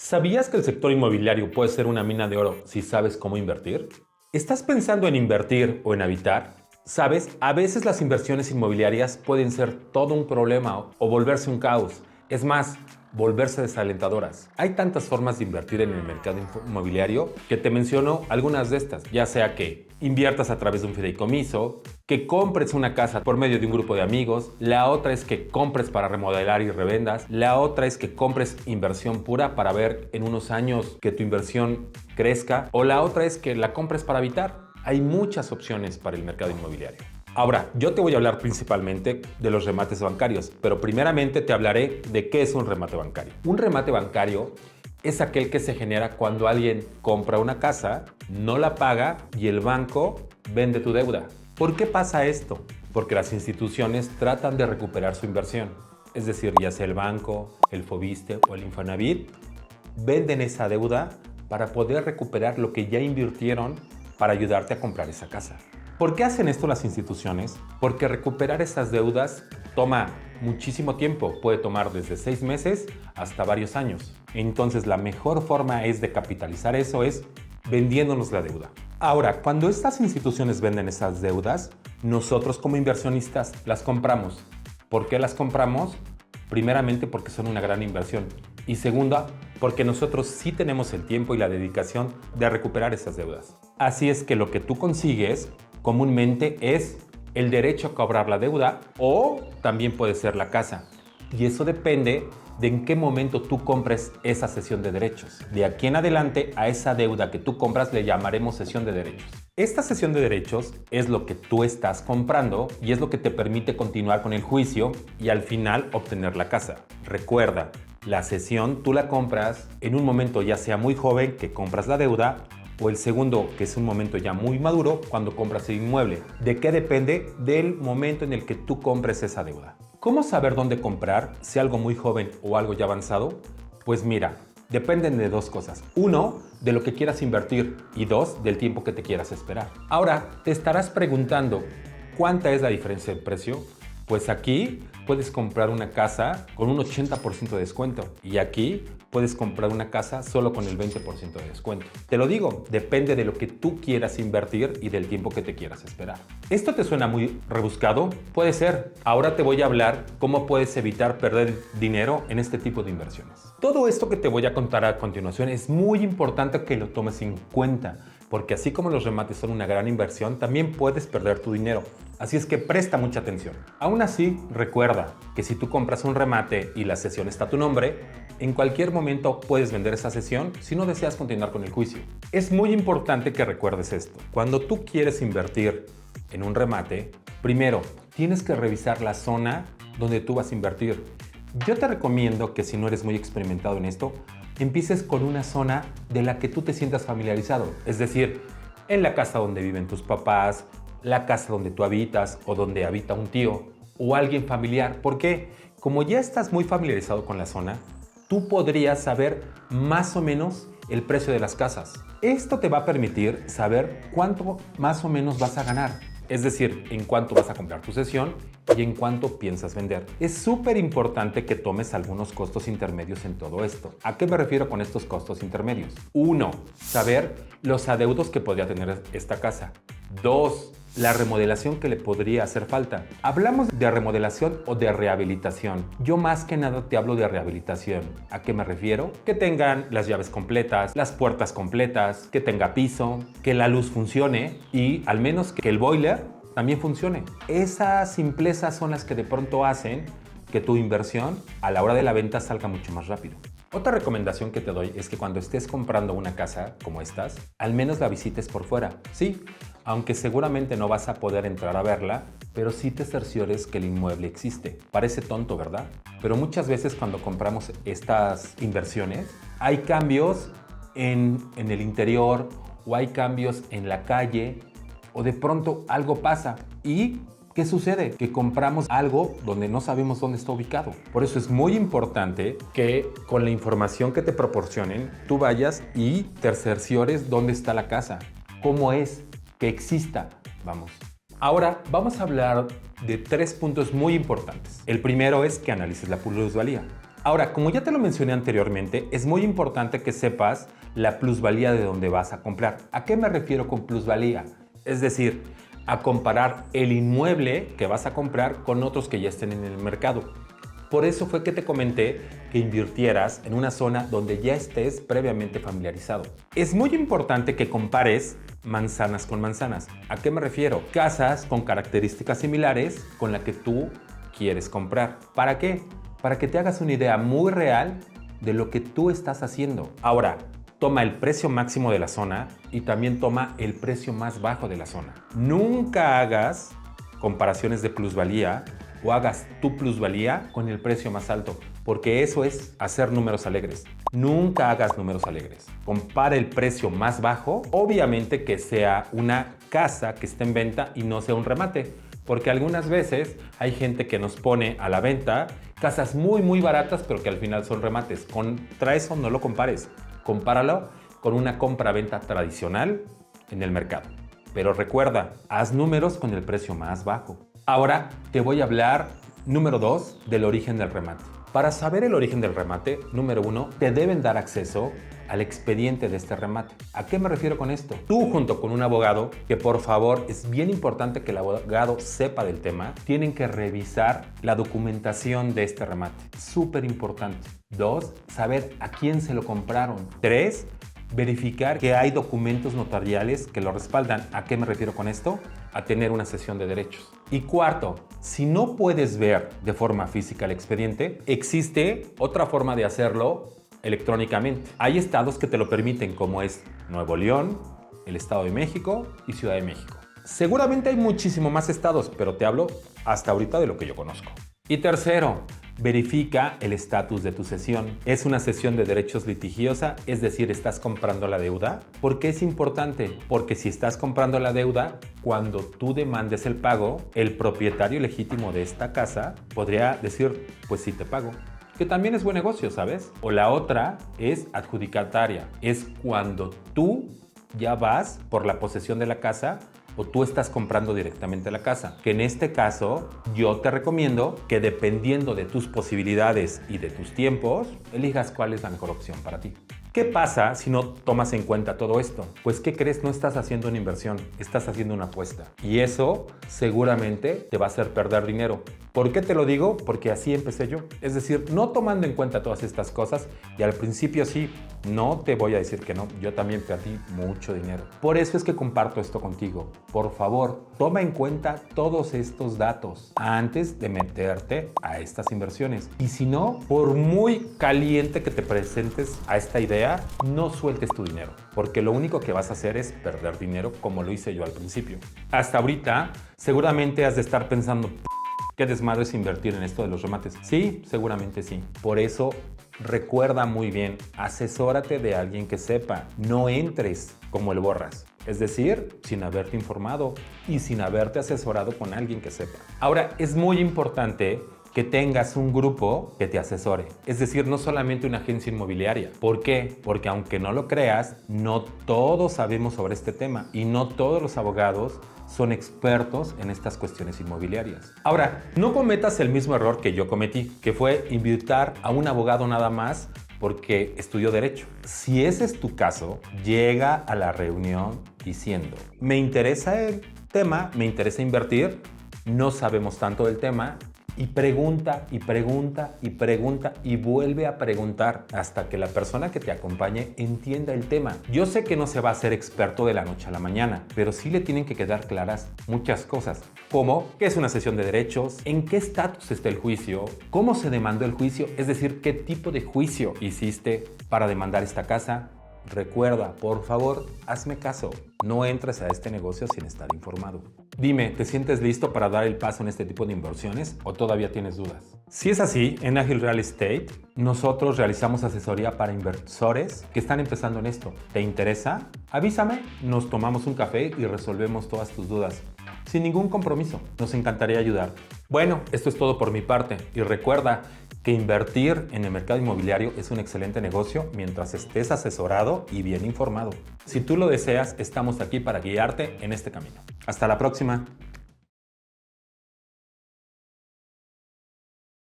¿Sabías que el sector inmobiliario puede ser una mina de oro si sabes cómo invertir? ¿Estás pensando en invertir o en habitar? Sabes, a veces las inversiones inmobiliarias pueden ser todo un problema o volverse un caos. Es más, volverse desalentadoras. Hay tantas formas de invertir en el mercado inmobiliario que te menciono algunas de estas, ya sea que inviertas a través de un fideicomiso, que compres una casa por medio de un grupo de amigos, la otra es que compres para remodelar y revendas, la otra es que compres inversión pura para ver en unos años que tu inversión crezca, o la otra es que la compres para habitar. Hay muchas opciones para el mercado inmobiliario. Ahora, yo te voy a hablar principalmente de los remates bancarios, pero primeramente te hablaré de qué es un remate bancario. Un remate bancario es aquel que se genera cuando alguien compra una casa, no la paga y el banco vende tu deuda. ¿Por qué pasa esto? Porque las instituciones tratan de recuperar su inversión. Es decir, ya sea el banco, el Fobiste o el Infonavit, venden esa deuda para poder recuperar lo que ya invirtieron para ayudarte a comprar esa casa. ¿Por qué hacen esto las instituciones? Porque recuperar esas deudas toma muchísimo tiempo, puede tomar desde 6 meses hasta varios años. Entonces la mejor forma es de capitalizar eso es vendiéndonos la deuda. Ahora, cuando estas instituciones venden esas deudas, nosotros como inversionistas las compramos. ¿Por qué las compramos? Primeramente porque son una gran inversión y segunda, porque nosotros sí tenemos el tiempo y la dedicación de recuperar esas deudas. Así es que lo que tú consigues comúnmente es el derecho a cobrar la deuda o también puede ser la casa. Y eso depende de en qué momento tú compres esa cesión de derechos. De aquí en adelante a esa deuda que tú compras le llamaremos cesión de derechos. Esta cesión de derechos es lo que tú estás comprando y es lo que te permite continuar con el juicio y al final obtener la casa. Recuerda, la cesión tú la compras en un momento ya sea muy joven que compras la deuda o el segundo, que es un momento ya muy maduro, cuando compras el inmueble. ¿De qué depende? Del momento en el que tú compres esa deuda. ¿Cómo saber dónde comprar, si algo muy joven o algo ya avanzado? Pues mira, dependen de dos cosas. Uno, de lo que quieras invertir y dos, del tiempo que te quieras esperar. Ahora, te estarás preguntando, ¿cuánta es la diferencia de precio? Pues aquí puedes comprar una casa con un 80% de descuento y aquí puedes comprar una casa solo con el 20% de descuento. Te lo digo, depende de lo que tú quieras invertir y del tiempo que te quieras esperar. ¿Esto te suena muy rebuscado? Puede ser. Ahora te voy a hablar cómo puedes evitar perder dinero en este tipo de inversiones. Todo esto que te voy a contar a continuación es muy importante que lo tomes en cuenta, porque así como los remates son una gran inversión, también puedes perder tu dinero. Así es que presta mucha atención. Aún así, recuerda que si tú compras un remate y la cesión está a tu nombre, en cualquier momento puedes vender esa cesión si no deseas continuar con el juicio. Es muy importante que recuerdes esto. Cuando tú quieres invertir en un remate, primero tienes que revisar la zona donde tú vas a invertir. Yo te recomiendo que si no eres muy experimentado en esto, empieces con una zona de la que tú te sientas familiarizado. Es decir, en la casa donde viven tus papás, la casa donde tú habitas o donde habita un tío o alguien familiar. ¿Por qué? Como ya estás muy familiarizado con la zona, tú podrías saber más o menos el precio de las casas. Esto te va a permitir saber cuánto más o menos vas a ganar. Es decir, en cuánto vas a comprar tu cesión y en cuánto piensas vender. Es súper importante que tomes algunos costos intermedios en todo esto. ¿A qué me refiero con estos costos intermedios? 1. Saber los adeudos que podría tener esta casa. 2. La remodelación que le podría hacer falta. Hablamos de remodelación o de rehabilitación. Yo más que nada te hablo de rehabilitación. ¿A qué me refiero? Que tengan las llaves completas, las puertas completas, que tenga piso, que la luz funcione y al menos que el boiler también funcione. Esas simplezas son las que de pronto hacen que tu inversión a la hora de la venta salga mucho más rápido. Otra recomendación que te doy es que cuando estés comprando una casa como estas, al menos la visites por fuera. Sí, aunque seguramente no vas a poder entrar a verla, pero sí te cerciores que el inmueble existe. Parece tonto, ¿verdad? Pero muchas veces cuando compramos estas inversiones, hay cambios en el interior o hay cambios en la calle o de pronto algo pasa y ¿qué sucede? Que compramos algo donde no sabemos dónde está ubicado. Por eso es muy importante que con la información que te proporcionen, tú vayas y te cerciores dónde está la casa, cómo es, que exista. Vamos. Ahora vamos a hablar de 3 puntos muy importantes. El primero es que analices la plusvalía. Ahora, como ya te lo mencioné anteriormente, es muy importante que sepas la plusvalía de donde vas a comprar. ¿A qué me refiero con plusvalía? Es decir, a comparar el inmueble que vas a comprar con otros que ya estén en el mercado. Por eso fue que te comenté que invirtieras en una zona donde ya estés previamente familiarizado. Es muy importante que compares manzanas con manzanas. ¿A qué me refiero? Casas con características similares con la que tú quieres comprar. ¿Para qué? Para que te hagas una idea muy real de lo que tú estás haciendo. Ahora, toma el precio máximo de la zona y también toma el precio más bajo de la zona. Nunca hagas comparaciones de plusvalía o hagas tu plusvalía con el precio más alto, porque eso es hacer números alegres. Nunca hagas números alegres. Compara el precio más bajo, obviamente que sea una casa que esté en venta y no sea un remate, porque algunas veces hay gente que nos pone a la venta casas muy baratas, pero que al final son remates. Contra eso no lo compares. Compáralo con una compra-venta tradicional en el mercado. Pero recuerda, haz números con el precio más bajo. Ahora te voy a hablar, número 2, del origen del remate. Para saber el origen del remate, número 1, te deben dar acceso al expediente de este remate. ¿A qué me refiero con esto? Tú junto con un abogado, que por favor es bien importante que el abogado sepa del tema, tienen que revisar la documentación de este remate. Súper importante. 2, saber a quién se lo compraron. 3, verificar que hay documentos notariales que lo respaldan. ¿A qué me refiero con esto? A tener una cesión de derechos. Y 4, si no puedes ver de forma física el expediente, existe otra forma de hacerlo electrónicamente. Hay estados que te lo permiten, como es Nuevo León, el Estado de México y Ciudad de México. Seguramente hay muchísimo más estados, pero te hablo hasta ahorita de lo que yo conozco. Y tercero, verifica el estatus de tu cesión. ¿Es una cesión de derechos litigiosa? Es decir, ¿estás comprando la deuda? ¿Por qué es importante? Porque si estás comprando la deuda, cuando tú demandes el pago, el propietario legítimo de esta casa podría decir, pues sí te pago. Que también es buen negocio, ¿sabes? O la otra es adjudicataria. Es cuando tú ya vas por la posesión de la casa o tú estás comprando directamente la casa. Que en este caso yo te recomiendo que dependiendo de tus posibilidades y de tus tiempos, elijas cuál es la mejor opción para ti. ¿Qué pasa si no tomas en cuenta todo esto? Pues, ¿qué crees? No estás haciendo una inversión, estás haciendo una apuesta. Y eso seguramente te va a hacer perder dinero. ¿Por qué te lo digo? Porque así empecé yo. Es decir, no tomando en cuenta todas estas cosas, y al principio sí, no te voy a decir que no, yo también perdí mucho dinero. Por eso es que comparto esto contigo. Por favor, toma en cuenta todos estos datos antes de meterte a estas inversiones. Y si no, por muy caliente que te presentes a esta idea, no sueltes tu dinero, porque lo único que vas a hacer es perder dinero, como lo hice yo al principio. Hasta ahorita, seguramente has de estar pensando, ¿qué desmadre es invertir en esto de los remates? Sí, seguramente sí. Por eso, recuerda muy bien, asesórate de alguien que sepa. No entres como el borras. Es decir, sin haberte informado y sin haberte asesorado con alguien que sepa. Ahora, es muy importante que tengas un grupo que te asesore. Es decir, no solamente una agencia inmobiliaria. ¿Por qué? Porque aunque no lo creas, no todos sabemos sobre este tema y no todos los abogados son expertos en estas cuestiones inmobiliarias. Ahora, no cometas el mismo error que yo cometí, que fue invitar a un abogado nada más porque estudió Derecho. Si ese es tu caso, llega a la reunión diciendo, me interesa el tema, me interesa invertir, no sabemos tanto del tema, y pregunta, y pregunta, y pregunta, y vuelve a preguntar hasta que la persona que te acompañe entienda el tema. Yo sé que no se va a ser experto de la noche a la mañana, pero sí le tienen que quedar claras muchas cosas, como qué es una cesión de derechos, en qué estatus está el juicio, cómo se demandó el juicio, es decir, qué tipo de juicio hiciste para demandar esta casa. Recuerda, por favor, hazme caso. No entres a este negocio sin estar informado. Dime, ¿te sientes listo para dar el paso en este tipo de inversiones o todavía tienes dudas? Si es así, en Ágil Real Estate, nosotros realizamos asesoría para inversores que están empezando en esto. ¿Te interesa? Avísame, nos tomamos un café y resolvemos todas tus dudas. Sin ningún compromiso, nos encantaría ayudar. Bueno, esto es todo por mi parte y recuerda que invertir en el mercado inmobiliario es un excelente negocio mientras estés asesorado y bien informado. Si tú lo deseas, estamos aquí para guiarte en este camino. Hasta la próxima.